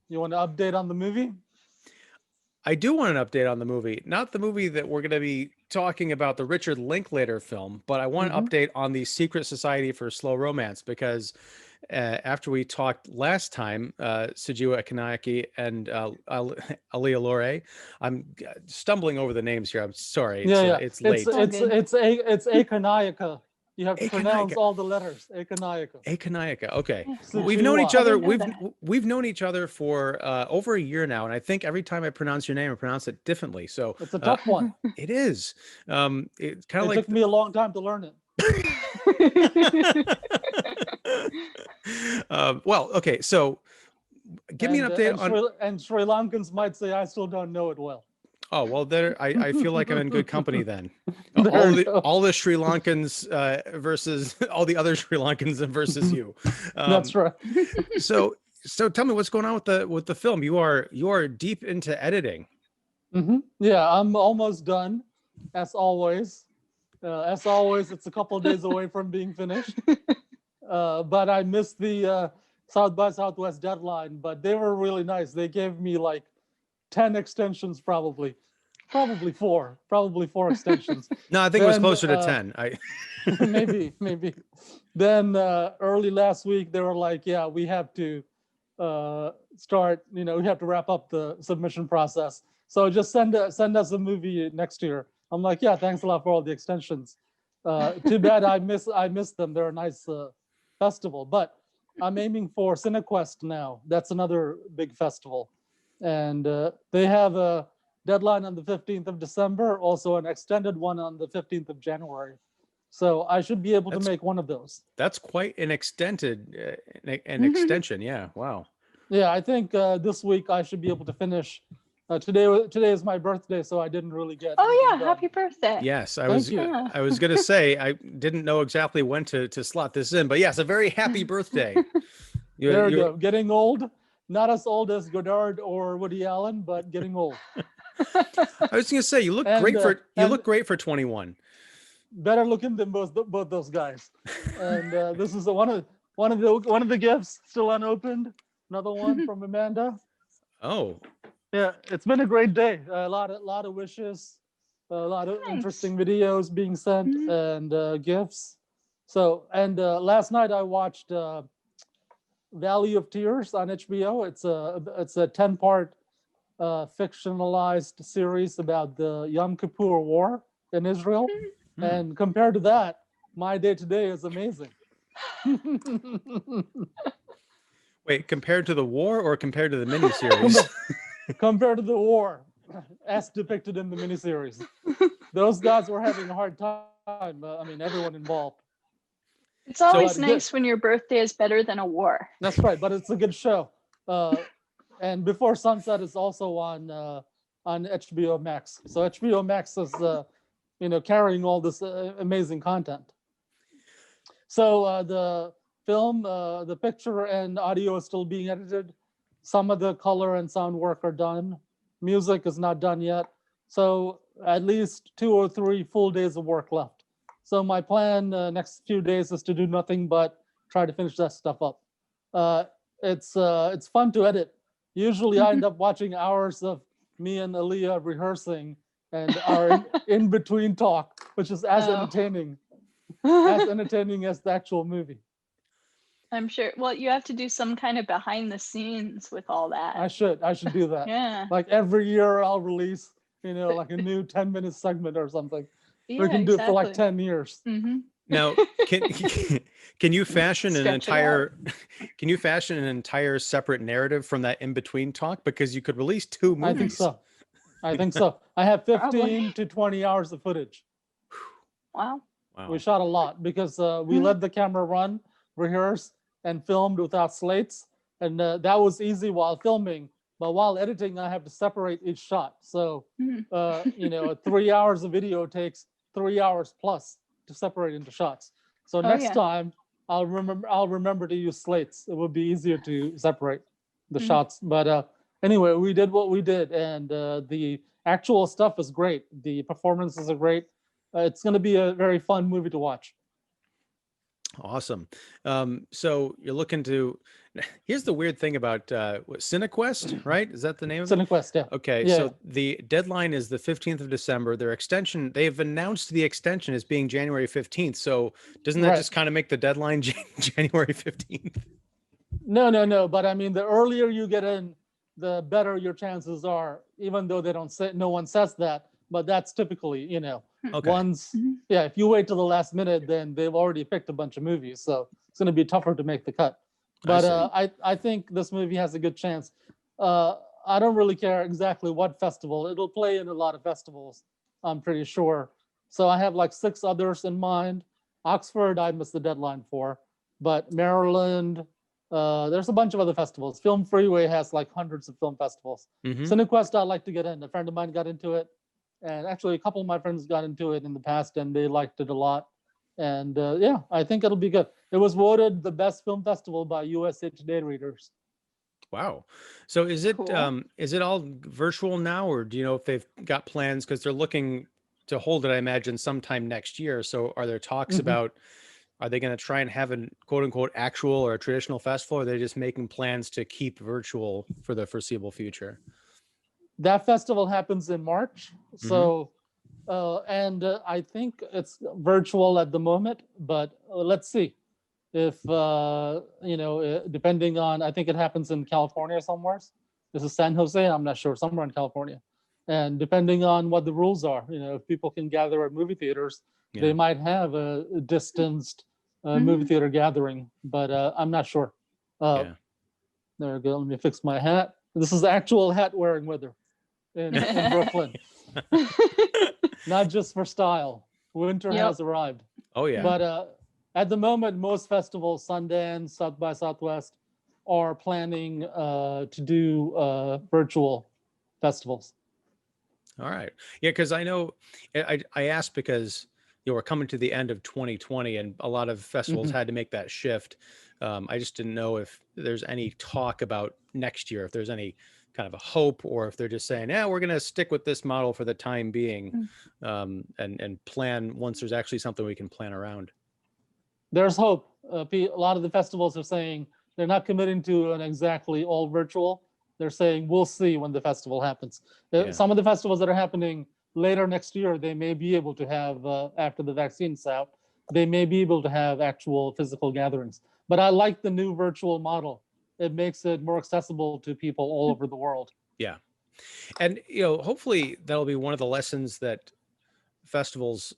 You want to update on the movie? I do want an update on the movie, not the movie that we're going to be talking about, the Richard Linklater film, but I want an Mm-hmm. update on the Secret Society for Slow Romance because after we talked last time, Sujewa Kanayaki and Alia Lore, I'm stumbling over the names here. I'm sorry, Yeah, yeah. it's It's late. All it's good. it's a it's Akanayaka. You have to pronounce Akanayaka. all the letters. Akanayaka. Akanayaka. Okay, Yeah, we've known each Sujewa. I other. didn't know that. We've known each other for over a year now, and I think every time I pronounce your name, I pronounce it differently. So It's a tough one. it is. It's kind of It like took me a long time to learn it. well, okay. So give me an And update on. Sri Lankans might say I still don't know it well. Oh well, there. I feel like I'm in good company then. There you go. All the Sri Lankans versus all the other Sri Lankans versus you. That's right. So tell me what's going on with the film. You are deep into editing. Yeah, I'm almost done. As always, it's a couple of days away from being finished. But I missed the South by Southwest deadline. But they were really nice. They gave me like 10 extensions, probably four extensions. No, I think it was Then, closer to 10. maybe. Then early last week they were like, yeah, we have to start. We have to wrap up the submission process. So just send us a movie next year. I'm like, yeah, thanks a lot for all the extensions. Too bad I missed them. They're a nice festival, but I'm aiming for CineQuest now. That's another big festival, and they have a deadline on the 15th of December, also an extended one on the 15th of January. So I should be able to make one of those. That's quite an extended an extension. Yeah. Wow. Yeah, I think this week I should be able to finish. Today is my birthday, so I didn't really get. Oh yeah, done. happy birthday. Yes, I Thank was. you. I was going to say I didn't know exactly when to slot this in, but yes, a very happy birthday. There you go. Getting old, not as old as Godard or Woody Allen, but getting old. I was going to say you look great for 21. Better looking than both those guys. And this is one of the gifts still unopened. Another one from Amanda. Oh, Yeah, it's been a great day. A lot of wishes, a lot of interesting videos being sent, and gifts. So, and last night I watched Valley of Tears on HBO. It's a 10-part fictionalized series about the Yom Kippur War in Israel. And compared to that, my day today is amazing. wait, compared to the war or compared to the miniseries? Compared to the war, as depicted in the miniseries, those guys were having a hard time. Everyone involved. It's always nice when your birthday is better than a war. That's right, but it's a good show. And Before Sunset is also on HBO Max. So HBO Max is carrying all this amazing content. So the film, the picture and audio is still being edited. Some of the color and sound work are done. Music is not done yet. So at least 2 or 3 full days of work left. So my plan next few days is to do nothing but try to finish that stuff up. It's fun to edit. Usually I end up watching hours of me and Alia rehearsing and our in-between talk, which is as entertaining as the actual movie. I'm sure. Well, you have to do some kind of behind the scenes with all that. I should do that. Yeah. Like every year I'll release, like a new 10-minute segment or something. Yeah, We can do it for like exactly. 10 years. Now, can you fashion an entire separate narrative from that in between talk, because you could release 2 movies? I think so. I have 15 to 20 hours of footage. Wow. We shot a lot because we let the camera run, rehearse, and filmed without slates. And that was easy while filming. But while editing, I have to separate each shot. So, 3 hours of video takes 3 hours plus to separate into shots. So next time, I'll remember to use slates. It would be easier to separate the shots. But anyway, we did what we did. And the actual stuff is great. The performances are great. It's going to be a very fun movie to watch. Awesome. So you're looking to, here's the weird thing about CineQuest, right? Is that the name of it? Cinequest, yeah. Okay, Yeah. so the deadline is the 15th of December. Their extension, they've announced the extension as being January 15th. So doesn't that Right. just kind of make the deadline January 15th? No. But I mean, the earlier you get in, the better your chances are, even though they don't say, no one says that, but that's typically, Okay. once, Mhm. yeah, if you wait till the last minute, then they've already picked a bunch of movies. So it's going to be tougher to make the cut. But I think this movie has a good chance. I don't really care exactly what festival. It'll play in a lot of festivals, I'm pretty sure. So I have like 6 others in mind. Oxford, I missed the deadline for, but Maryland, there's a bunch of other festivals. Film Freeway has like hundreds of film festivals. Mhm. Cinequest, I'd like to get in. A friend of mine got into it. And actually, a couple of my friends got into it in the past and they liked it a lot. And yeah, I think it'll be good. It was voted the best film festival by USA Today readers. Wow. So is it Cool. is it all virtual now, or do you know if they've got plans? Because they're looking to hold it, I imagine, sometime next year. So are there talks Mhm. about, are they going to try and have an quote unquote actual or a traditional festival, or are they just making plans to keep virtual for the foreseeable future? That festival happens in March. Mhm. So, and I think it's virtual at the moment, but let's see if, depending on, I think it happens in California somewhere. This is San Jose, I'm not sure, somewhere in California. And depending on what the rules are, if people can gather at movie theaters, they Yeah. might have a distanced Mhm. movie theater gathering, but I'm not sure. Yeah. There we go. Let me fix my hat. This is actual hat wearing weather in Brooklyn, not just for style. Winter Yep. has arrived. Oh yeah. But at the moment, most festivals, Sundance, South by Southwest, are planning to do virtual festivals. All right. Yeah, because I know I asked because we're coming to the end of 2020 and a lot of festivals Mhm. had to make that shift. I just didn't know if there's any talk about next year, if there's any kind of a hope, or if they're just saying, yeah, we're going to stick with this model for the time being, and plan once there's actually something we can plan around. There's hope. A lot of the festivals are saying they're not committing to an exactly all virtual. They're saying we'll see when the festival happens. Yeah. Some of the festivals that are happening later next year, they may be able to have, after the vaccine's out, they may be able to have actual physical gatherings. But I like the new virtual model. It makes it more accessible to people all over the world. Yeah. And, hopefully that'll be one of the lessons that festivals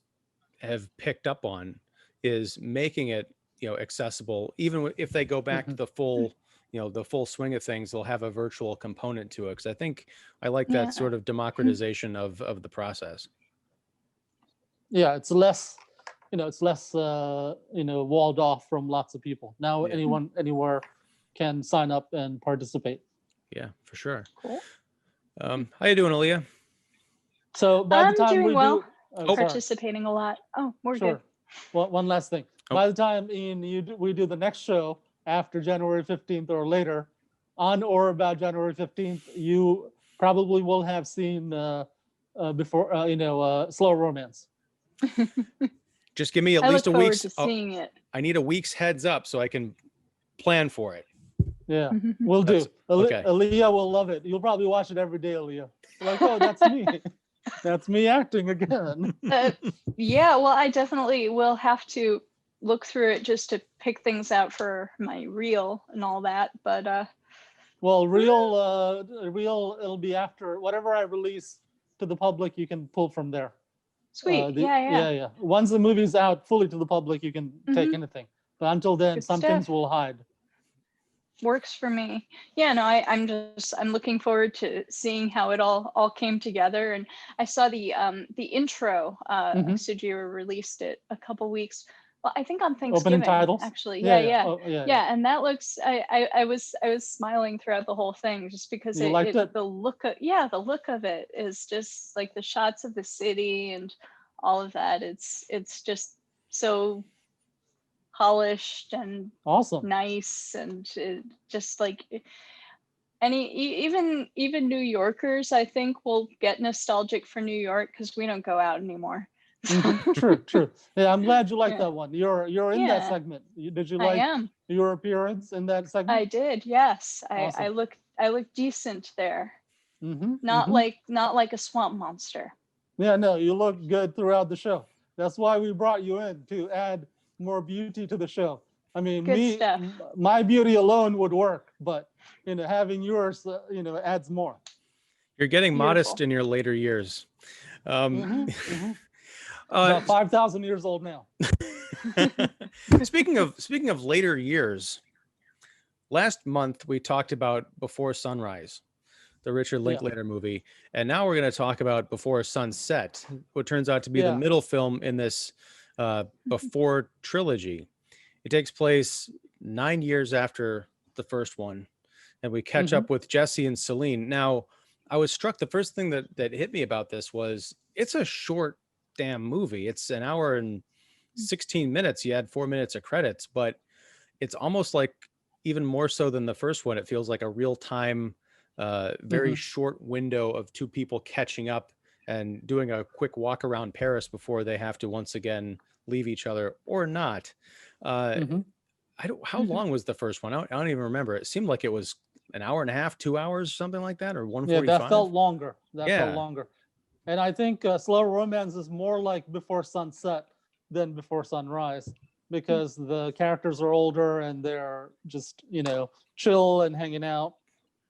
have picked up on, is making it, accessible. Even if they go back to Mhm. the full, the full swing of things, they'll have a virtual component to it. Because I think I like Yeah. that sort of democratization of the process. Yeah, it's less, walled off from lots of people. Now Yeah. anyone anywhere can sign up and participate. Yeah, for sure. Cool. How you doing, Alia? So by the I'm time doing we well. do, sorry, Participating a lot. Oh, we're good. sure. Well, one last thing. Oh. By the time, Ian, we do the next show after January 15th or later, on or about January 15th, you probably will have seen before, Slow Romance. Just give me at I least look a forward week's. to seeing it. I need a week's heads up so I can plan for it. Yeah, we'll do. That's- okay. Aaliyah will love it. You'll probably watch it every day, Aaliyah. Like, oh, that's me. That's me acting again. Yeah, well, I definitely will have to look through it just to pick things out for my reel and all that. But Well, real, it'll be after whatever I release to the public. You can pull from there. sweet. Yeah. Yeah. Once the movie's out fully to the public, you can take anything. But until then, Good some things stuff. will hide. Works for me. Yeah, no, I'm looking forward to seeing how it all came together. And I saw the intro. Sujewa released it a couple weeks. Well, I think on Thanksgiving. Opening titles. Actually, Yeah. yeah. Oh, yeah. Yeah, and that looks. I was smiling throughout the whole thing just because You liked it? the look of it is just like the shots of the city and all of that. It's just so polished and Awesome. nice, and it just like even New Yorkers, I think, will get nostalgic for New York because we don't go out anymore. True. Yeah, I'm glad you like Yeah. that one. You're in that Yeah, segment. Did you I like am. your appearance in that segment? I did. Yes, I Awesome. look decent there. Not Mm-hmm. like a swamp monster. Yeah, no, you look good throughout the show. That's why we brought you in, to add more beauty to the show. I mean, Good stuff. my beauty alone would work, but having yours, adds more. You're getting modest Beautiful. in your later years. About 5,000 years old now. Speaking of later years, last month we talked about Before Sunrise, the Richard Linklater movie, and now we're going to talk about Before Sunset, what turns out to be the middle film in this Before trilogy. It takes place 9 years after the first one, and we catch up with Jesse and Céline. Now, I was struck. The first thing that hit me about this was it's a short damn movie. It's an hour and 16 minutes. You had 4 minutes of credits, but it's almost like, even more so than the first one, it feels like a real time, very short window of two people catching up and doing a quick walk around Paris before they have to once again leave each other, or not. How long was the first one? I don't even remember. It seemed like it was an hour and a half, 2 hours, something like that, or 1:45. Yeah, that felt longer. Yeah. And I think Slow Romance is more like Before Sunset than Before Sunrise, because the characters are older and they're just, chill and hanging out.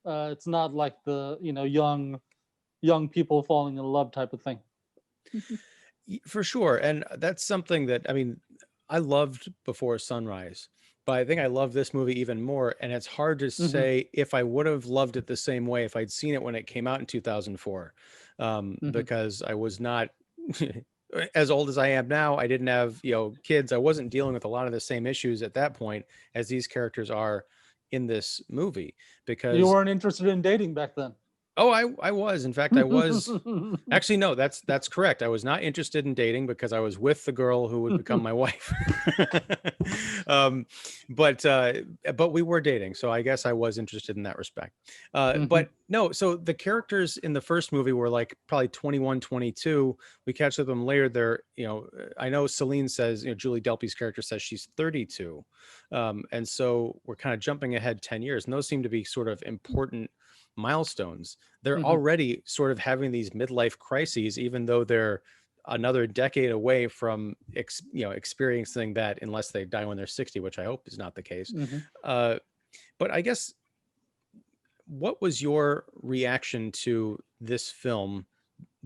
It's not like the, young people falling in love type of thing. For sure. And that's something that, I mean, I loved Before Sunrise, but I think I love this movie even more. And it's hard to say if I would have loved it the same way if I'd seen it when it came out in 2004, because I was not as old as I am now. I didn't have, kids. I wasn't dealing with a lot of the same issues at that point as these characters are in this movie. Because you weren't interested in dating back then. Oh, I was. In fact, I was. Actually, no, that's correct. I was not interested in dating because I was with the girl who would become my wife. But we were dating, so I guess I was interested in that respect. But no, so the characters in the first movie were like probably 21, 22. We catch up with them later. They're, I know Céline says, Julie Delpy's character says she's 32. And so we're kind of jumping ahead 10 years. And those seem to be sort of important milestones. They're already sort of having these midlife crises, even though they're another decade away from experiencing that, unless they die when they're 60, which I hope is not the case. But I guess, what was your reaction to this film,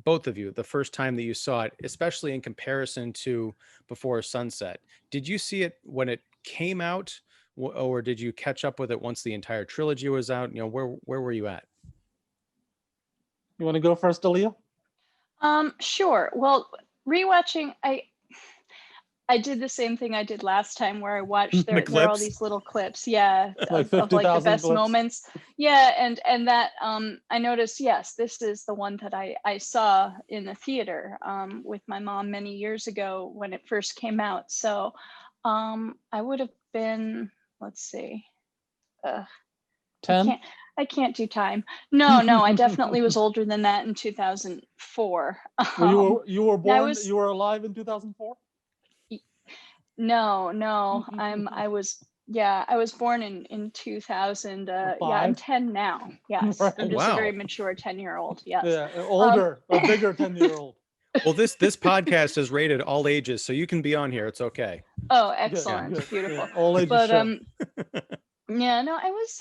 both of you, the first time that you saw it, especially in comparison to Before Sunset? Did you see it when it came out, or did you catch up with it once the entire trilogy was out? Where were you at? You want to go first, Alia? Sure. Well, rewatching, I did the same thing I did last time, where I watched there are all these little clips, like of like the best clips. moments. And that I noticed, yes, this is the one that I saw in the theater with my mom many years ago when it first came out. So I would have been, let's see, 10. I can't do time. No, I definitely was older than that in 2004. You were born. You were alive in 2004. No, I was born in 2000. I'm 10 now. Yes, Right. I'm just a very mature 10-year-old. Yes. Yeah, older, a bigger 10-year-old. Well, this podcast is rated all ages, so you can be on here. It's okay. Oh, excellent, good. beautiful. Yeah, all ages. But show. yeah, no, I was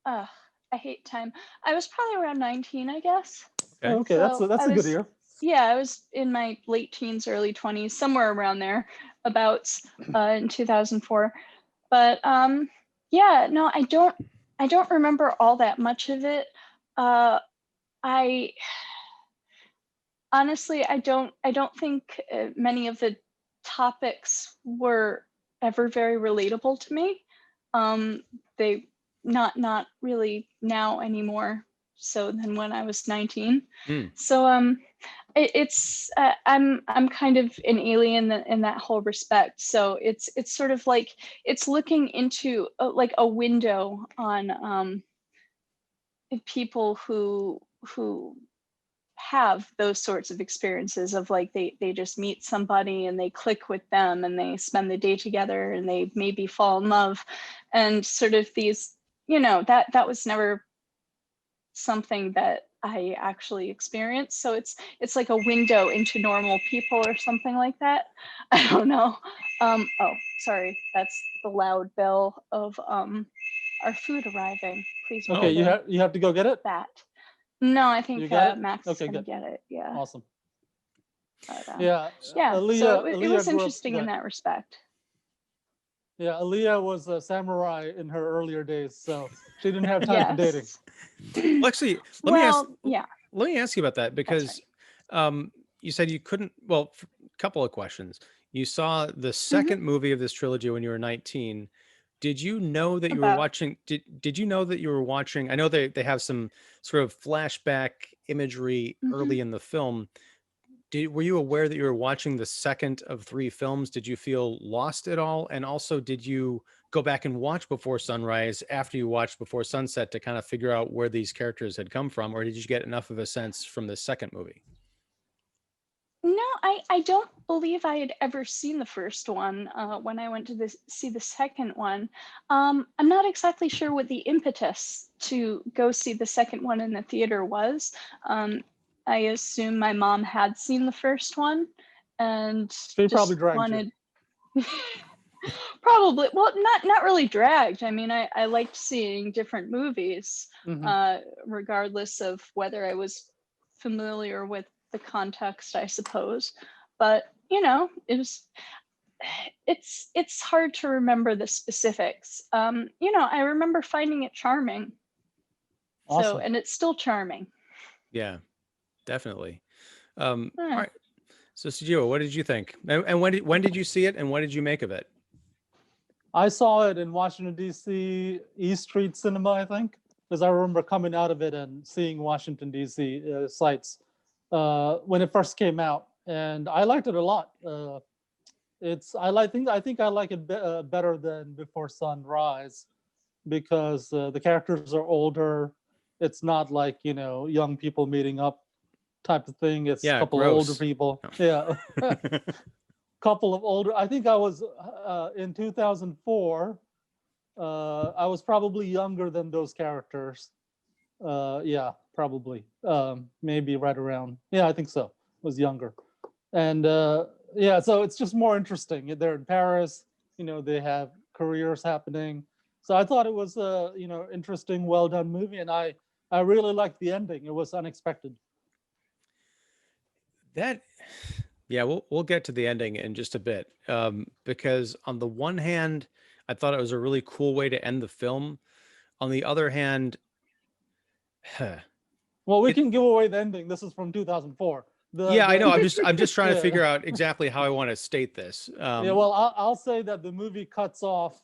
I hate time. I was probably around 19, I guess. Okay, so that's a good year. Yeah, I was in my late teens, early 20s, somewhere around there, about in 2004. But yeah, no, I don't remember all that much of it. I honestly, I don't think many of the topics were ever very relatable to me. They not really now anymore, so than when I was 19. So it's I'm kind of an alien in that whole respect. So it's sort of like it's looking into like a window on people who have those sorts of experiences of like they just meet somebody and they click with them and they spend the day together and they maybe fall in love, and sort of these, that was never something that I actually experienced. So it's like a window into normal people or something like that. I don't know. Oh, sorry, that's the loud bell of our food arriving. Please. Okay, you have to go get it. That. No, I think Max is Okay, gonna good. get it. Yeah. Awesome. But, Yeah. Aaliyah, so it was interesting in that respect. Yeah, Alia was a samurai in her earlier days, so she didn't have time for dating. Well, actually, let me ask you about that, because you said you couldn't. Well, a couple of questions. You saw the second movie of this trilogy when you were 19. Did you know that you were watching? Did you know that you were watching? I know they have some sort of flashback imagery early in the film. Were you aware that you were watching the second of 3 films? Did you feel lost at all? And also, did you go back and watch Before Sunrise after you watched Before Sunset to kind of figure out where these characters had come from? Or did you get enough of a sense from the second movie? No, I don't believe I had ever seen the first one when I went to see the second one. I'm not exactly sure what the impetus to go see the second one in the theater was. I assume my mom had seen the first one and she probably dragged you. Probably. Well, not really dragged. I mean, I liked seeing different movies, regardless of whether I was familiar with the context, I suppose. But it's hard to remember the specifics. I remember finding it charming. Awesome. So, and it's still charming. Yeah, definitely. All right. So, Sujewa, what did you think? And when did you see it, and what did you make of it? I saw it in Washington, D.C., East Street Cinema, I think, because I remember coming out of it and seeing Washington, D.C. Sites when it first came out, and I liked it a lot. I think I like it better than Before Sunrise, because the characters are older. It's not like young people meeting up type of thing. It's a couple of older people. Yeah. Couple of older. I think I was in 2004. I was probably younger than those characters. Yeah, probably. Maybe right around. Yeah, I think so. Was younger, and yeah, so it's just more interesting. They're in Paris. They have careers happening. So I thought it was a interesting, well done movie, and I really liked the ending. It was unexpected. Yeah, we'll get to the ending in just a bit, because on the one hand, I thought it was a really cool way to end the film. On the other hand, well, we can give away the ending. This is from 2004. I know. I'm just trying to figure out exactly how I want to state this. Yeah, well, I'll say that the movie cuts off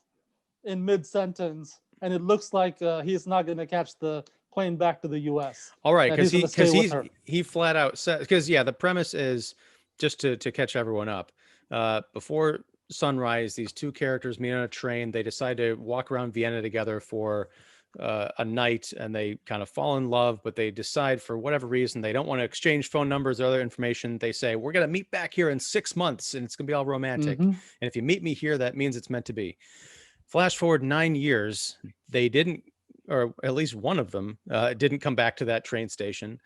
in mid-sentence, and it looks like he's not going to catch the plane back to the U.S. All right, because he flat out said, because the premise is, just to catch everyone up, before sunrise, these 2 characters meet on a train. They decide to walk around Vienna together for a night, and they kind of fall in love, but they decide for whatever reason they don't want to exchange phone numbers or other information. They say, we're going to meet back here in 6 months and it's going to be all romantic. And if you meet me here, that means it's meant to be. Flash forward 9 years, they didn't, or at least one of them didn't come back to that train station.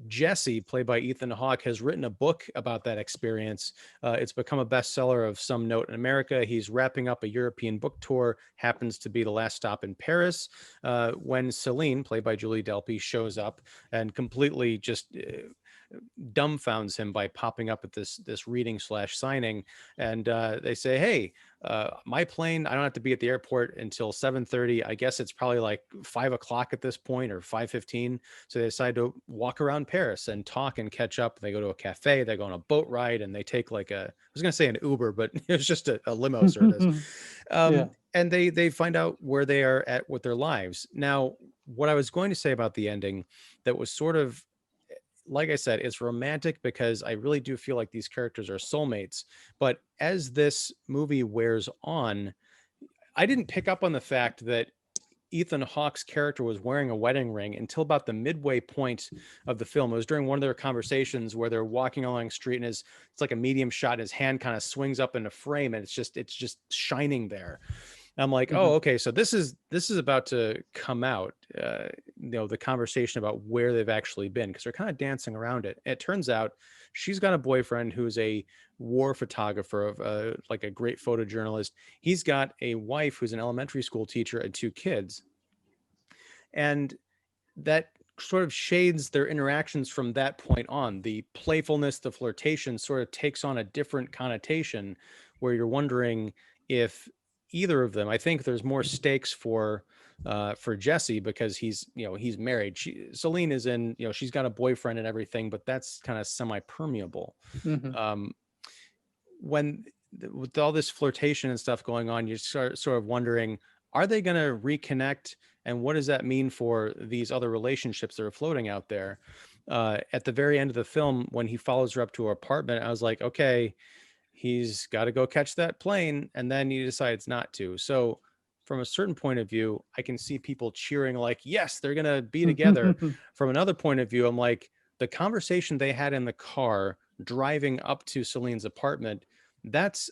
Jesse, played by Ethan Hawke, has written a book about that experience. It's become a bestseller of some note in America. He's wrapping up a European book tour, happens to be the last stop in Paris, when Céline, played by Julie Delpy, shows up and completely just dumbfounds him by popping up at this reading / signing. And they say, hey, my plane, I don't have to be at the airport until 7:30. I guess it's probably like 5 o'clock at this point, or 5:15. So they decide to walk around Paris and talk and catch up. They go to a cafe, they go on a boat ride, and they take like I was going to say an Uber, but it was just a limo service. And they find out where they are at with their lives. Now, what I was going to say about the ending that was sort of, like I said, it's romantic because I really do feel like these characters are soulmates. But as this movie wears on, I didn't pick up on the fact that Ethan Hawke's character was wearing a wedding ring until about the midway point of the film. It was during one of their conversations where they're walking along the street, and it's like a medium shot, and his hand kind of swings up in a frame, and it's just shining there. I'm like, oh, okay, so this is about to come out, the conversation about where they've actually been, because they're kind of dancing around it. It turns out she's got a boyfriend who's a war photographer, of like a great photojournalist. He's got a wife who's an elementary school teacher and 2 kids, and that sort of shades their interactions from that point on. The playfulness, the flirtation sort of takes on a different connotation, where you're wondering if either of them, I think there's more stakes for Jesse, because he's married. Céline is in, she's got a boyfriend and everything, but that's kind of semi-permeable. When with all this flirtation and stuff going on, you start sort of wondering, are they going to reconnect? And what does that mean for these other relationships that are floating out there? At the very end of the film, when he follows her up to her apartment, I was like, okay, he's got to go catch that plane. And then he decides not to. So from a certain point of view, I can see people cheering like, yes, they're going to be together. From another point of view, I'm like, the conversation they had in the car driving up to Celine's apartment, that's,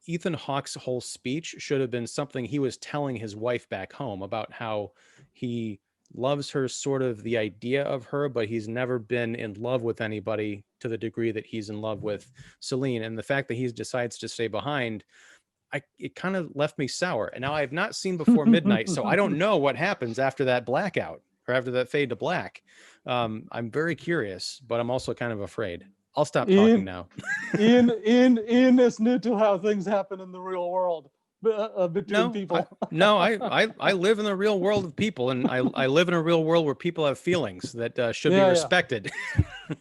Ethan Hawke's whole speech should have been something he was telling his wife back home about how he loves her, sort of the idea of her, but he's never been in love with anybody to the degree that he's in love with Céline. And the fact that he decides to stay behind, it kind of left me sour. And now I have not seen Before Midnight, so I don't know what happens after that blackout, or after that fade to black. I'm very curious, but I'm also kind of afraid. I'll stop talking now. Ian is new to how things happen in the real world between people. I live in the real world of people, and I live in a real world where people have feelings that should be respected.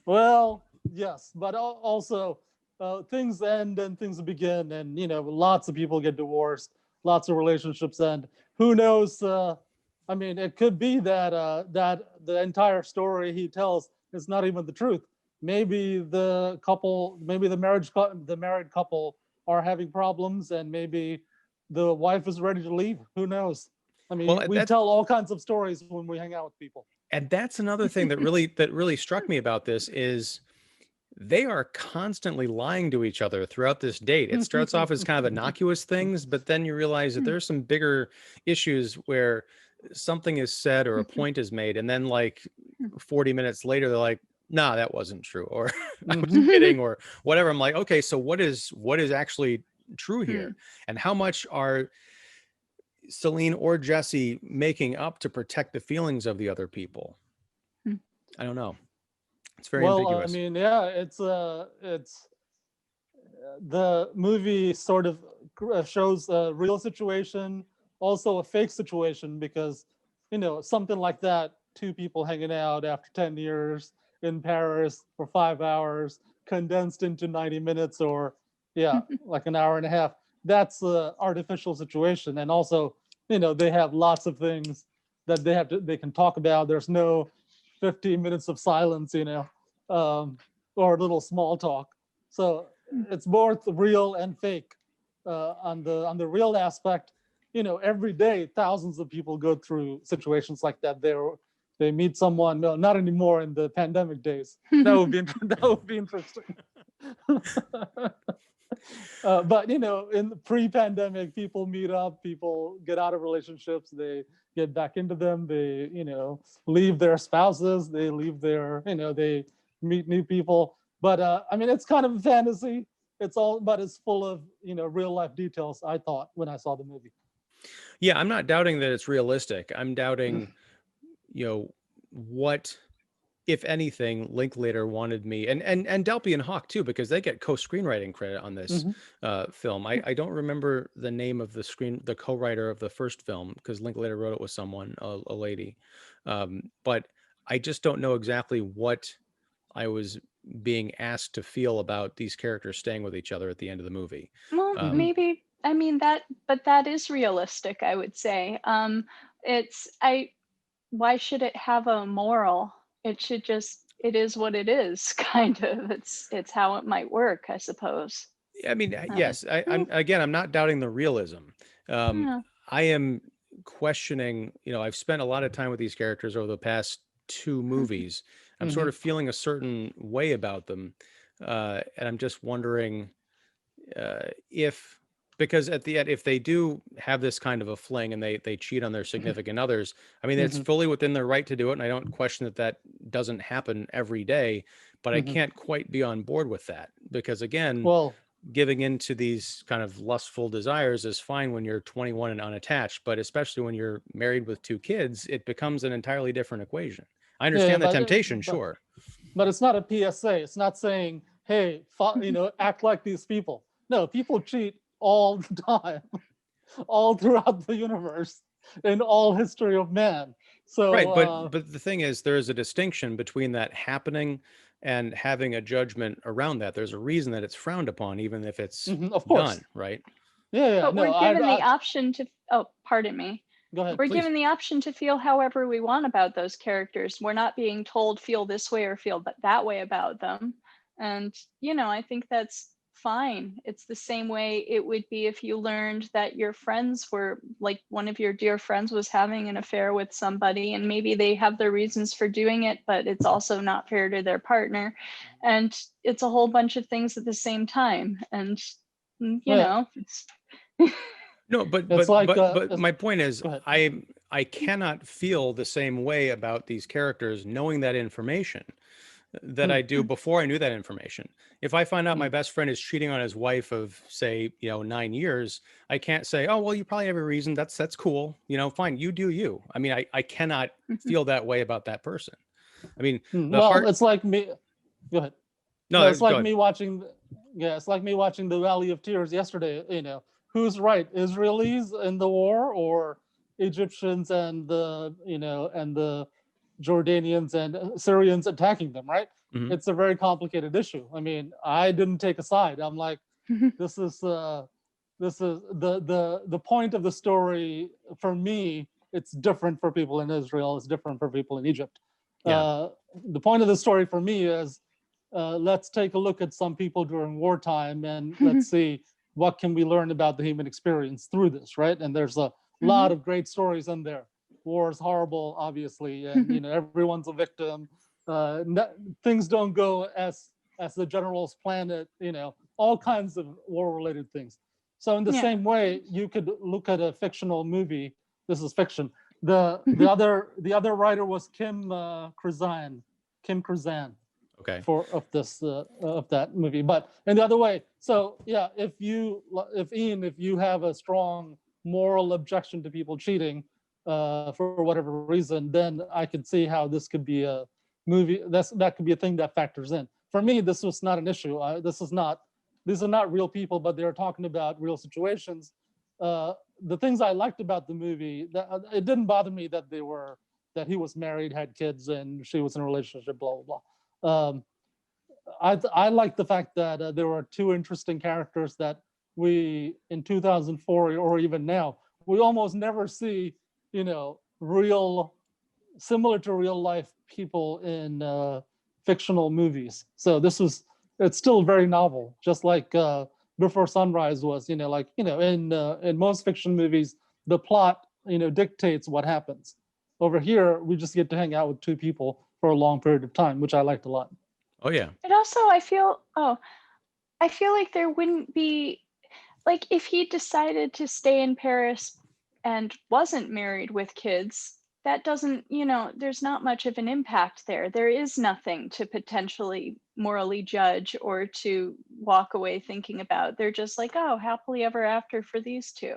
Well, yes, but also things end and things begin, and lots of people get divorced, lots of relationships end. Who knows? I mean, it could be that that the entire story he tells is not even the truth. Maybe the married couple are having problems, and maybe the wife is ready to leave. Who knows? I mean, we tell all kinds of stories when we hang out with people. And that's another thing that really struck me about this is they are constantly lying to each other throughout this date. It starts off as kind of innocuous things, but then you realize that there's some bigger issues where something is said or a point is made, and then like 40 minutes later, they're like, nah, that wasn't true, or I was kidding, or whatever. I'm like, okay, so what is actually true here? And how much are Céline or Jesse making up to protect the feelings of the other people? I don't know. It's very ambiguous. I mean, yeah, it's the movie sort of shows a real situation, also a fake situation, because something like that, 2 people hanging out after 10 years in Paris for 5 hours, condensed into 90 minutes, or like an hour and a half. That's an artificial situation. And also, they have lots of things that they can talk about. There's no 15 minutes of silence, or a little small talk. So it's both real and fake. On the real aspect, every day thousands of people go through situations like that. They meet someone. No, not anymore in the pandemic days. That would be interesting. But in the pre-pandemic, people meet up, people get out of relationships, they get back into them, they leave their spouses, they leave their they meet new people. But I mean, it's kind of a fantasy. But it's full of real life details, I thought, when I saw the movie. Yeah, I'm not doubting that it's realistic. I'm doubting what, if anything, Linklater wanted me, and Delpy and Hawke too, because they get co-screenwriting credit on this film. I don't remember the name of the co-writer of the first film, because Linklater wrote it with someone, a lady. But I just don't know exactly what I was being asked to feel about these characters staying with each other at the end of the movie. Well, maybe, I mean, but that is realistic, I would say. Why should it have a moral? It should it is what it is, kind of. It's how it might work, I suppose. I mean, yes, I'm not doubting the realism. I am questioning, I've spent a lot of time with these characters over the past two movies. I'm sort of feeling a certain way about them. And I'm just wondering if, because at the end, if they do have this kind of a fling and they cheat on their significant others, I mean, it's fully within their right to do it. And I don't question that doesn't happen every day, but I can't quite be on board with that because again, Well, giving into these kind of lustful desires is fine when you're 21 and unattached, but especially when you're married with two kids, it becomes an entirely different equation. I understand the temptation, sure. But it's not a PSA. It's not saying, hey, act like these people. No, people cheat all the time, all throughout the universe, in all history of man. So right, but the thing is, there is a distinction between that happening and having a judgment around that. There's a reason that it's frowned upon, even if it's of course. done, right? Yeah. But we're given the option to, pardon me. Go ahead. We're Please. given the option to feel however we want about those characters. We're not being told feel this way or feel that way about them. And, I think that's fine. It's the same way it would be if you learned that your friends were, like one of your dear friends was having an affair with somebody, and maybe they have their reasons for doing it, but it's also not fair to their partner. And it's a whole bunch of things at the same time. And, it's... No, but my point is, I cannot feel the same way about these characters knowing that information that I do before I knew that information. If I find out my best friend is cheating on his wife of, say, 9 years, I can't say, oh, well, you probably have a reason. That's cool. Fine, you do you. I mean, I cannot feel that way about that person. I mean, it's like me. Go ahead. No, it's like me watching. Yeah, it's like me watching the Valley of Tears yesterday. Who's right, Israelis in the war or Egyptians and the Jordanians and Syrians attacking them, right? It's a very complicated issue. I mean, I didn't take a side. I'm like, this is the point of the story. For me, it's different for people in Israel. It's different for people in Egypt. The point of the story for me is let's take a look at some people during wartime and let's see what can we learn about the human experience through this, right? And there's a lot of great stories in there. War is horrible, obviously, and everyone's a victim. Things don't go as the generals planned it. All kinds of war-related things. So in the same way, you could look at a fictional movie. This is fiction. The other writer was Kim Krzan. Okay. Of that movie, but in the other way. So yeah, if you have a strong moral objection to people cheating for whatever reason, then I could see how this could be a movie. That could be a thing that factors in. For me, this was not an issue. These are not real people, but they're talking about real situations. The things I liked about the movie, it didn't bother me that he was married, had kids, and she was in a relationship, blah blah blah. I like the fact that there were two interesting characters that we, in 2004 or even now, we almost never see, real, similar to real life people in fictional movies. So it's still very novel, just like Before Sunrise was, in most fiction movies, the plot, dictates what happens. Over here, we just get to hang out with two people for a long period of time, which I liked a lot. Oh yeah. And also I feel like there wouldn't be, like, if he decided to stay in Paris and wasn't married with kids, that doesn't, there's not much of an impact there. There is nothing to potentially morally judge or to walk away thinking about. They're just like, oh, happily ever after for these two.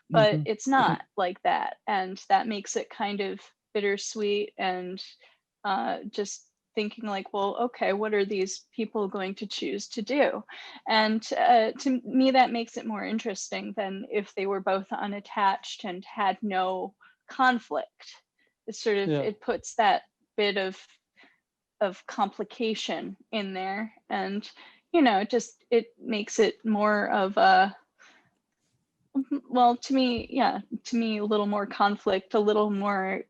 But it's not like that. And that makes it kind of bittersweet and just thinking like, well, okay, what are these people going to choose to do? And to me, that makes it more interesting than if they were both unattached and had no conflict. It's sort of, it puts that bit of complication in there, and it makes it more of a, well, to me a little more conflict, a little more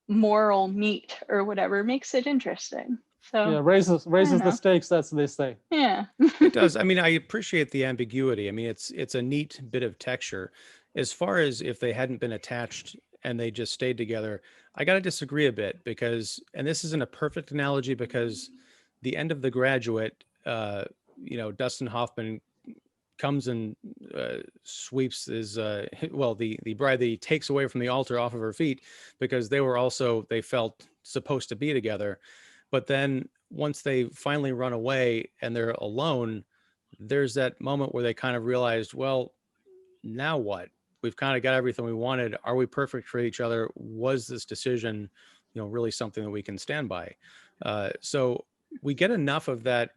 moral meat or whatever, makes it interesting. So raises the stakes, that's what they say. Yeah. It does. I mean, I appreciate the ambiguity. I mean, it's a neat bit of texture. as far as if they hadn't been attached and they just stayed together, I got to disagree a bit because, and this isn't a perfect analogy because the end of The Graduate, Dustin Hoffman comes and sweeps his the bride that he takes away from the altar off of her feet because they felt supposed to be together. But then once they finally run away and they're alone, there's that moment where they kind of realized, well, now what? We've kind of got everything we wanted. Are we perfect for each other? Was this decision, really something that we can stand by? So we get enough of that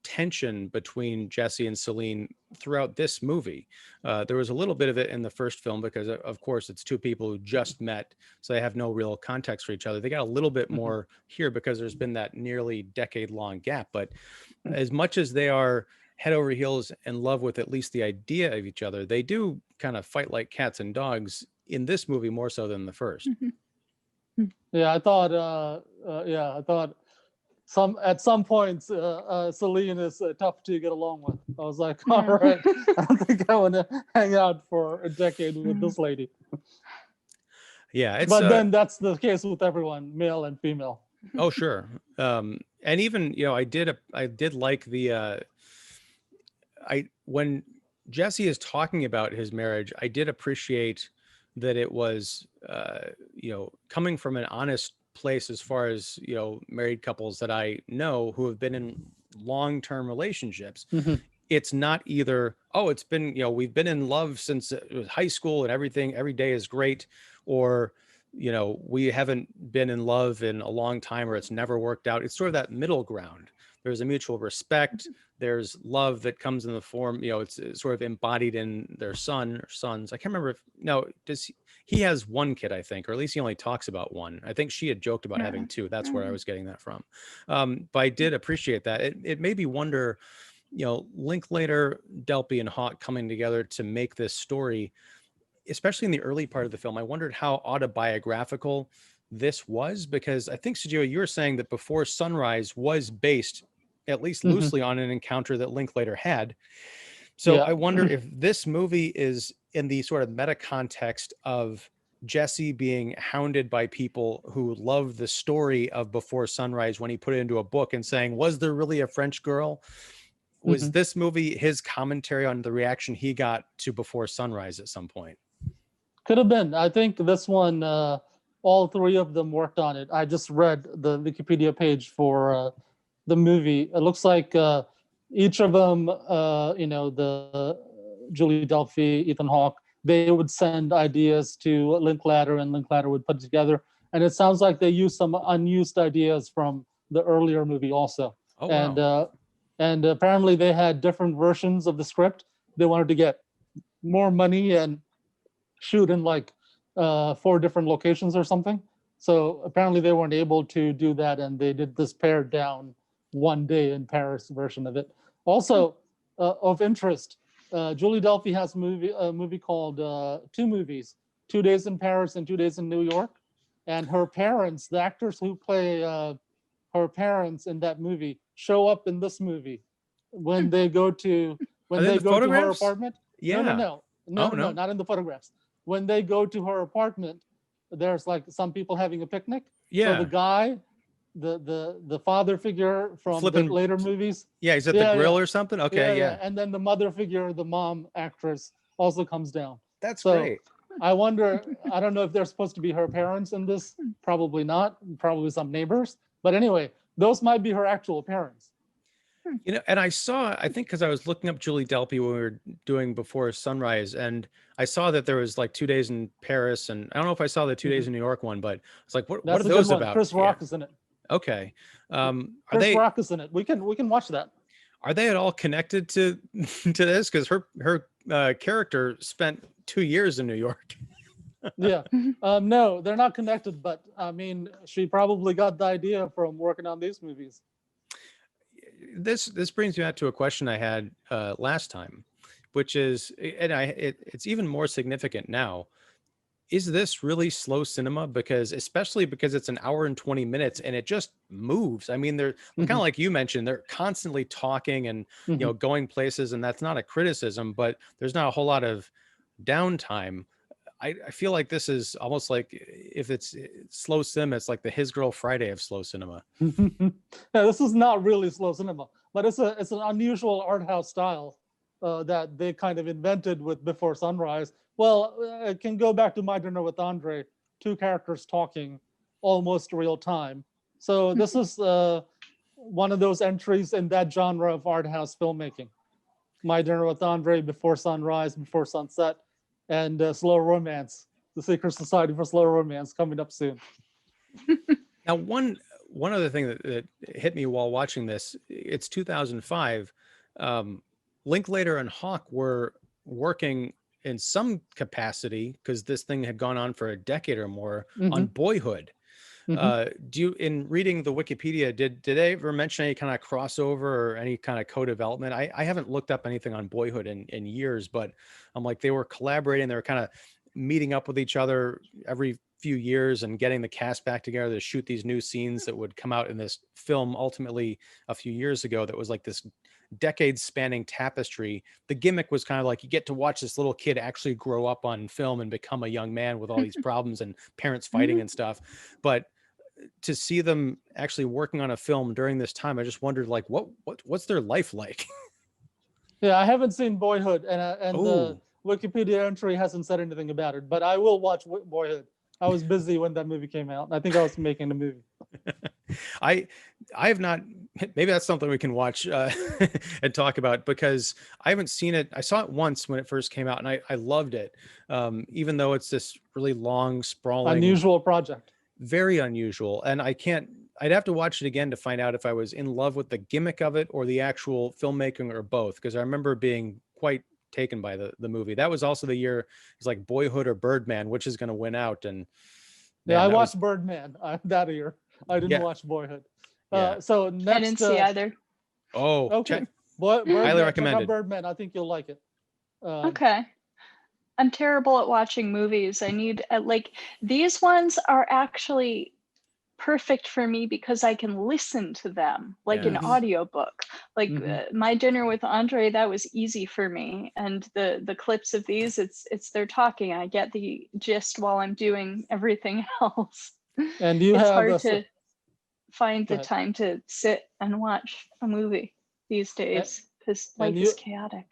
tension between Jesse and Céline throughout this movie. There was a little bit of it in the first film because, of course, it's two people who just met, so they have no real context for each other. They got a little bit more here because there's been that nearly decade-long gap. But as much as they are head over heels in love with at least the idea of each other, they do kind of fight like cats and dogs in this movie more so than the first. Yeah, I thought at some points Céline is tough to get along with. I was like, all right, I don't think I want to hang out for a decade with this lady. Yeah, but then that's the case with everyone, male and female. Oh, sure. And even I did like the when Jesse is talking about his marriage, I did appreciate that it was coming from an honest place as far as married couples that I know who have been in long-term relationships. It's not either, it's been we've been in love since it was high school and everything every day is great, or we haven't been in love in a long time or it's never worked out. It's sort of that middle ground. There's a mutual respect. There's love that comes in the form, it's sort of embodied in their son or sons. I can't remember he has one kid, I think, or at least he only talks about one. I think she had joked about having two. That's where I was getting that from. But I did appreciate that. It made me wonder, Linklater, Delpy, and Hawke coming together to make this story, especially in the early part of the film. I wondered how autobiographical this was, because I think, Sujewa, you were saying that Before Sunrise was based at least loosely on an encounter that Linklater had. So I wonder if this movie is in the sort of meta context of Jesse being hounded by people who love the story of Before Sunrise when he put it into a book and saying, was there really a French girl? Was this movie his commentary on the reaction he got to Before Sunrise at some point? Could have been. I think this one, all three of them worked on it. I just read the Wikipedia page for the movie. It looks like each of them, the Julie Delpy, Ethan Hawke, they would send ideas to Linklater and Linklater would put it together. And it sounds like they used some unused ideas from the earlier movie also. Oh, wow. And apparently they had different versions of the script. They wanted to get more money and shoot in like 4 different locations or something. So apparently they weren't able to do that, and they did this pared down one day in Paris version of it. Also, of interest, Julie Delpy has a movie called 2 movies, 2 Days in Paris and 2 Days in New York. And her parents, the actors who play her parents in that movie, show up in this movie when they go to her apartment. Yeah. No, not in the photographs. When they go to her apartment, there's like some people having a picnic. Yeah. So the guy, the father figure from the later movies. Yeah, he's at the grill or something. Okay, yeah. And then the mother figure, the mom actress, also comes down. That's great. I wonder, I don't know if they're supposed to be her parents in this. Probably not. Probably some neighbors. But anyway, those might be her actual parents. And I think because I was looking up Julie Delpy when we were doing Before Sunrise, and I saw that there was like 2 Days in Paris, and I don't know if I saw the 2 Days in New York one, but it's like, what are those about? Chris Rock is in it. Okay. Chris Rock is in it. We can watch that. Are they at all connected to this? Because her character spent 2 years in New York. Yeah. No, they're not connected, but I mean, she probably got the idea from working on these movies. This brings me back to a question I had last time, which is, and it's even more significant now. Is this really slow cinema? Especially because it's an hour and 20 minutes and it just moves. I mean, they're kind of like you mentioned, they're constantly talking and going places, and that's not a criticism, but there's not a whole lot of downtime, I feel like this is almost like, if it's slow cinema, it's like the His Girl Friday of slow cinema. Yeah, this is not really slow cinema, but it's an unusual art house style that they kind of invented with Before Sunrise. Well, it can go back to My Dinner with Andre, two characters talking almost real time. So this is one of those entries in that genre of art house filmmaking. My Dinner with Andre, Before Sunrise, Before Sunset, and Slow Romance, The Secret Society for Slow Romance, coming up soon. Now, one other thing that hit me while watching this, it's 2005. Linklater and Hawke were working in some capacity, because this thing had gone on for a decade or more, on Boyhood. In reading the Wikipedia, did they ever mention any kind of crossover or any kind of co-development? I haven't looked up anything on Boyhood in years, but I'm like, they were collaborating, they were kind of meeting up with each other every few years and getting the cast back together to shoot these new scenes that would come out in this film ultimately a few years ago, that was like this decade spanning tapestry. The gimmick was kind of like, you get to watch this little kid actually grow up on film and become a young man with all these problems and parents fighting and stuff. But to see them actually working on a film during this time, I just wondered, like, what's their life like? Yeah, I haven't seen Boyhood, and the Wikipedia entry hasn't said anything about it, but I will watch Boyhood. I was busy when that movie came out. I think I was making the movie. I have not. Maybe that's something we can watch and talk about, because I haven't seen it. I saw it once when it first came out, and I loved it, even though it's this really long, sprawling, unusual project. Very unusual, and I'd have to watch it again to find out if I was in love with the gimmick of it or the actual filmmaking, or both, because I remember being quite taken by the movie. That was also the year it was like Boyhood or Birdman, which is going to win out. And man, I watched Birdman that year. I didn't watch Boyhood. So next, I didn't see either. Oh, okay. Birdman, highly recommended. Birdman, I think you'll like it. Okay. I'm terrible at watching movies. I need like, these ones are actually perfect for me because I can listen to them like an audiobook. Like My Dinner with Andre, that was easy for me. And the clips of these, it's they're talking. I get the gist while I'm doing everything else. And it's hard to find the time to sit and watch a movie these days because life is chaotic.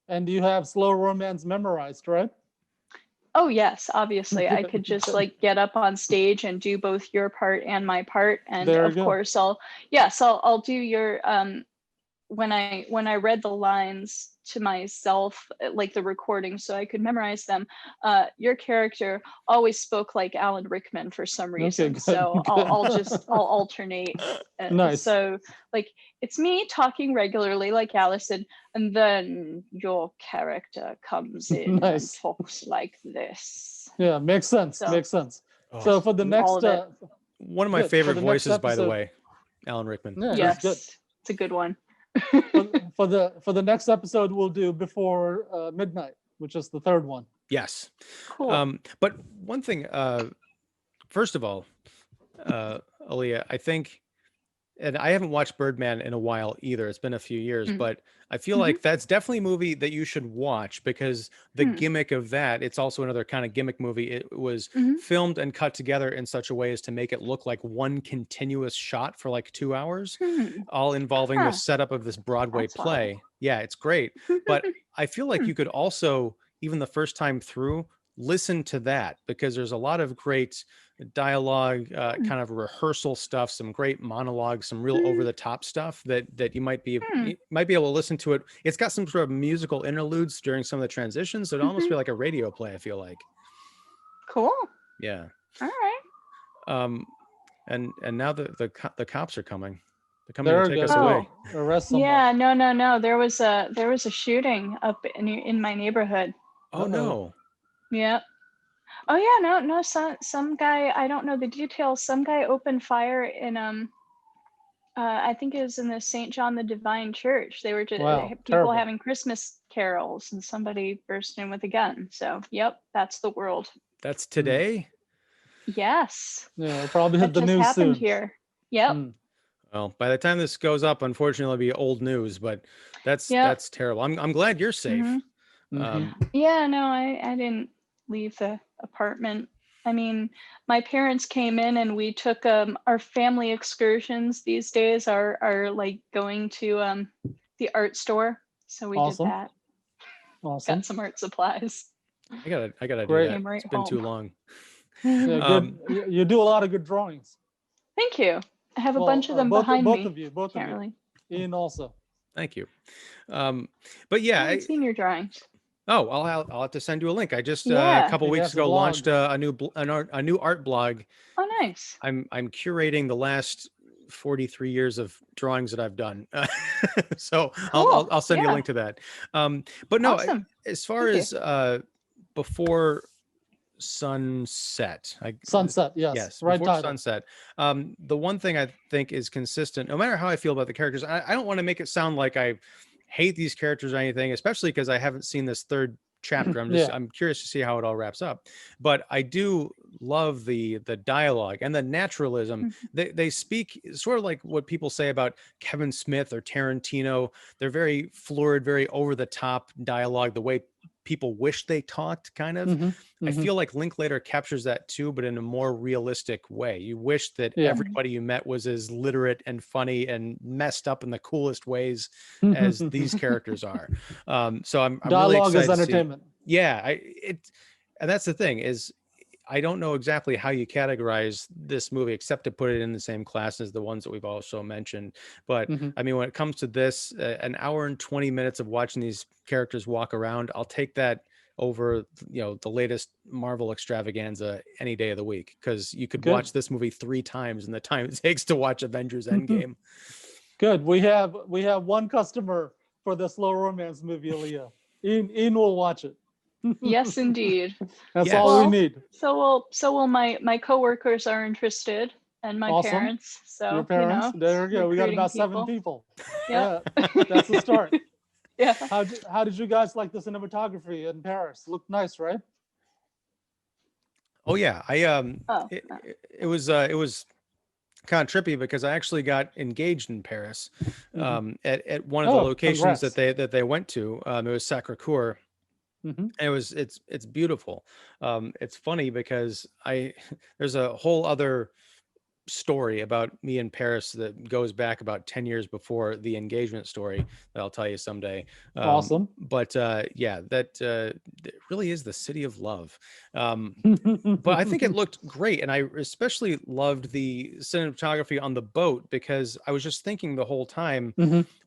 And you have Slow Romance memorized, right? Oh yes, obviously. I could just like get up on stage and do both your part and my part. And of course I'll do your when I read the lines to myself, like the recording, so I could memorize them. Your character always spoke like Alan Rickman for some reason. Okay, so I'll alternate. Nice. So like it's me talking regularly like Allison, and then your character comes in and talks like this. Yeah, makes sense. Makes sense. So for the next one of my favorite voices, by the way, Alan Rickman. Yeah, yes, good. It's a good one. for the next episode, we'll do Before Midnight, which is the third one. Yes. Cool. But one thing, first of all, Alia, I think, and I haven't watched Birdman in a while either. It's been a few years, but I feel like that's definitely a movie that you should watch, because the gimmick of that, it's also another kind of gimmick movie. It was filmed and cut together in such a way as to make it look like one continuous shot for like 2 hours, all involving the setup of this Broadway play. Yeah, it's great. But I feel like you could also, even the first time through, listen to that, because there's a lot of great dialogue, kind of rehearsal stuff, some great monologues, some real over-the-top stuff that you might be able to listen to it. It's got some sort of musical interludes during some of the transitions, so it'd almost be like a radio play, I feel like. Cool. Yeah. All right. And now the cops are coming. They're coming to take us away. Arrest someone. Yeah, no. There was a shooting up in my neighborhood. Oh no. Yeah. Oh yeah, no. Some guy, I don't know the details. Some guy opened fire in I think it was in the St. John the Divine Church. They were just people terrible. having Christmas carols, and somebody burst in with a gun. So yep, that's the world. That's today? Yes. Yeah, probably hit the just news happened soon. here. Yep. Well, by the time this goes up, unfortunately, it'll be old news, but that's terrible. I'm glad you're safe. Yeah, no, I didn't leave the apartment. I mean, my parents came in and we took our family excursions these days are like going to the art store. So we did Awesome. that. Awesome. Got some art supplies. I gotta do Great. that. Came right It's been too home. long. Yeah, good. You do a lot of good drawings. Thank you. I have a Well, bunch of them behind both me. of you, both Can't of you. really. Ian also. Thank you. But I yeah, haven't seen your drawings. oh, I'll have to send you a link. I just Yeah. a couple You weeks have the ago blog. launched a new art blog. Oh, nice. I'm curating the last 43 years of drawings that I've done. So Cool. I'll send you a Yeah. link to that. But no, Awesome. as far Thank as before sunset, Sunset, yes. yes, Right before title. sunset. The one thing I think is consistent, no matter how I feel about the characters, I don't want to make it sound like I hate these characters or anything, especially because I haven't seen this third chapter. I'm curious to see how it all wraps up. But I do love the dialogue and the naturalism. They speak sort of like what people say about Kevin Smith or Tarantino. They're very florid, very over the top dialogue, the way people wish they talked, kind of. I feel like Linklater captures that too, but in a more realistic way. You wish that everybody you met was as literate and funny and messed up in the coolest ways as these characters are. So I'm really Dialogue excited is entertainment. to see, yeah, and that's the thing is, I don't know exactly how you categorize this movie except to put it in the same class as the ones that we've also mentioned. But I mean, when it comes to this, an hour and 20 minutes of watching these characters walk around, I'll take that over, the latest Marvel extravaganza any day of the week, because you could watch this movie 3 times in the time it takes to watch Avengers Endgame. Good. We have one customer for the slow romance movie, Alia. Ian will watch it. Yes, indeed. That's all we need. So will my coworkers are interested, and my Awesome. parents. So your parents. There we go. We got about 7 people. Yeah, that's the start. Yeah. How did you guys like the cinematography in Paris? Looked nice, right? Oh yeah, it was kind of trippy because I actually got engaged in Paris at one of the locations congrats. that they went to. It was Sacré-Cœur. It's beautiful. It's funny because there's a whole other story about me in Paris that goes back about 10 years before the engagement story that I'll tell you someday. Awesome. But yeah, that it really is the city of love. But I think it looked great. And I especially loved the cinematography on the boat, because I was just thinking the whole time,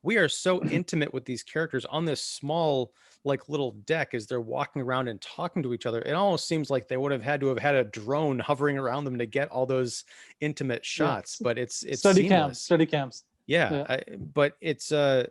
we are so intimate with these characters on this small, like, little deck as they're walking around and talking to each other. It almost seems like they would have had to have had a drone hovering around them to get all those intimate shots, but it's seamless. Steady cams. Yeah. But it's a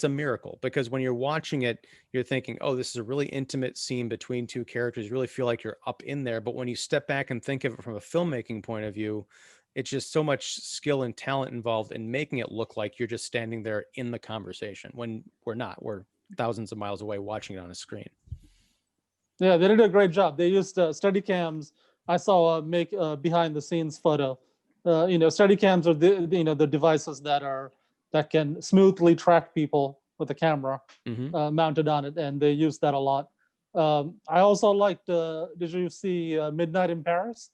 miracle, because when you're watching it, you're thinking, oh, this is a really intimate scene between 2 characters. You really feel like you're up in there. But when you step back and think of it from a filmmaking point of view, it's just so much skill and talent involved in making it look like you're just standing there in the conversation, when we're not. We're thousands of miles away watching it on a screen. Yeah, they did a great job. They used steady cams. I saw make behind the scenes photo. Steady cams are the devices that can smoothly track people with a camera mounted on it, and they use that a lot. I also liked. Did you see Midnight in Paris?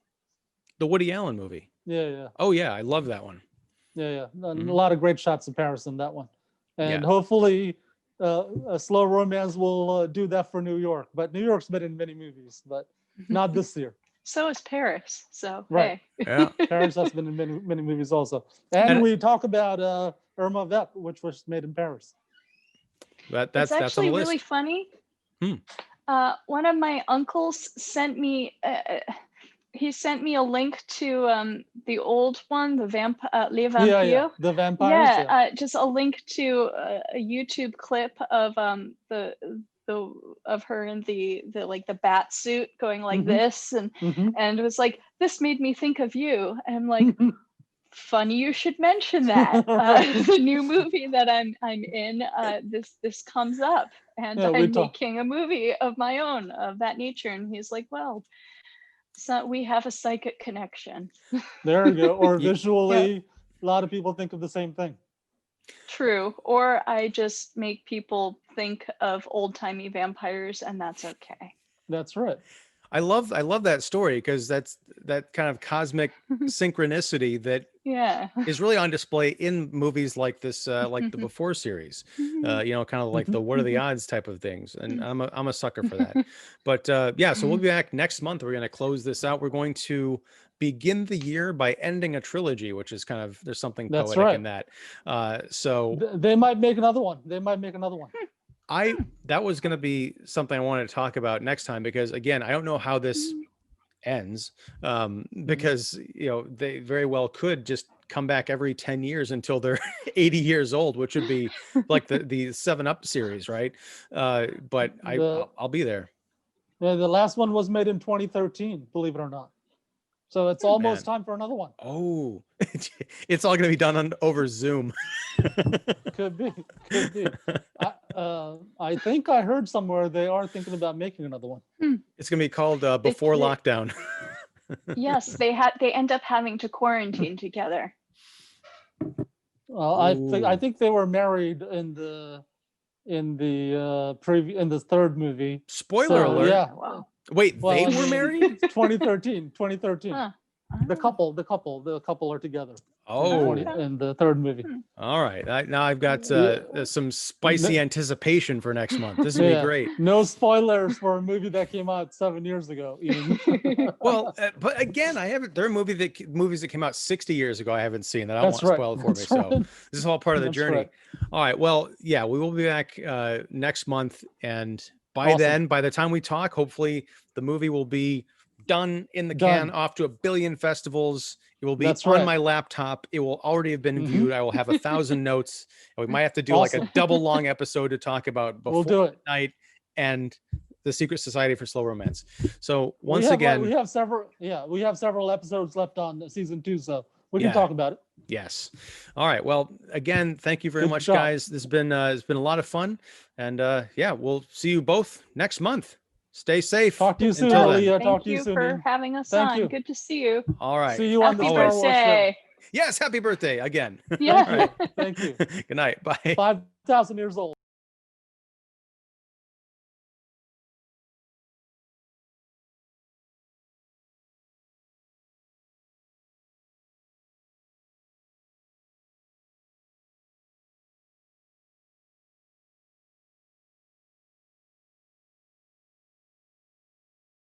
The Woody Allen movie. Yeah. Oh yeah, I love that one. Yeah. A lot of great shots of Paris in that one, and hopefully, a slow romance will do that for New York. But New York's been in many movies, but not this year. So is Paris. So right. Hey. Yeah. Paris has been in many movies also, and we talk about Irma Vep, which was made in Paris. That's actually on the list. Really funny. One of my uncles sent me. He sent me a link to the old one, the Les Vampires. Yeah, the vampires. Yeah, just a link to a YouTube clip of of her in the like the bat suit going like this, and it was like, this made me think of you, and I'm like, funny you should mention that. The new movie that I'm in, this comes up, and I'm making a movie of my own of that nature, and he's like, well, so we have a psychic connection. There you go. Or visually, a lot of people think of the same thing. True. Or I just make people think of old-timey vampires, and that's okay. That's right. I love that story because that's that kind of cosmic synchronicity that Yeah. is really on display in movies like this, like the Before series, you know, kind of like the what are the odds type of things. And I'm a sucker for that. But yeah, so we'll be back next month. We're going to close this out. We're going to begin the year by ending a trilogy, which is kind of, there's something That's poetic right. in that. So They might make another one. They might make another one. that was going to be something I wanted to talk about next time, because again, I don't know how this ends, because you know, they very well could just come back every 10 years until they're 80 years old, which would be like the 7 Up series, right? But I'll be there. Yeah, the last one was made in 2013, believe it or not. So it's almost time for another one. Oh, it's all going to be done over Zoom. Could be. I think I heard somewhere they are thinking about making another one. It's going to be called Before Lockdown. Yes, they end up having to quarantine together. Well, I think they were married in the third movie. Spoiler alert. Yeah. Wow. Wait, they were married? 2013. Huh. The couple are together. Oh, in the third movie. All right. Now I've got some spicy anticipation for next month. This is gonna be great. No spoilers for a movie that came out 7 years ago. Well, but again, I haven't. There are movies that came out 60 years ago I haven't seen that I don't That's want right. spoiled for me. That's So right. this is all part of the That's journey. right. All right. Well, yeah, we will be back next month, and by Awesome. then, by the time we talk, hopefully the movie will be done in the can, off to a billion festivals. It will be on my laptop. It will already have been viewed. I will have 1,000 notes. And we might have to do like a double long episode to talk about Before Midnight and the Secret Society for Slow Romance. So once again, we have several episodes left on season 2, so we can talk about it. Yes. All right. Well, again, thank you very much, job. guys. This has been it's been a lot of fun, and yeah, we'll see you both next month. Stay safe. Talk to you soon, Until then. Alia. Thank Talk to you you soon. for having us Thank on. you. Good to see you. All right. See you on the Happy Star Wars show. birthday. Yes. Happy birthday again. Yeah. All right. Thank you. Good night. Bye. 5,000 years old.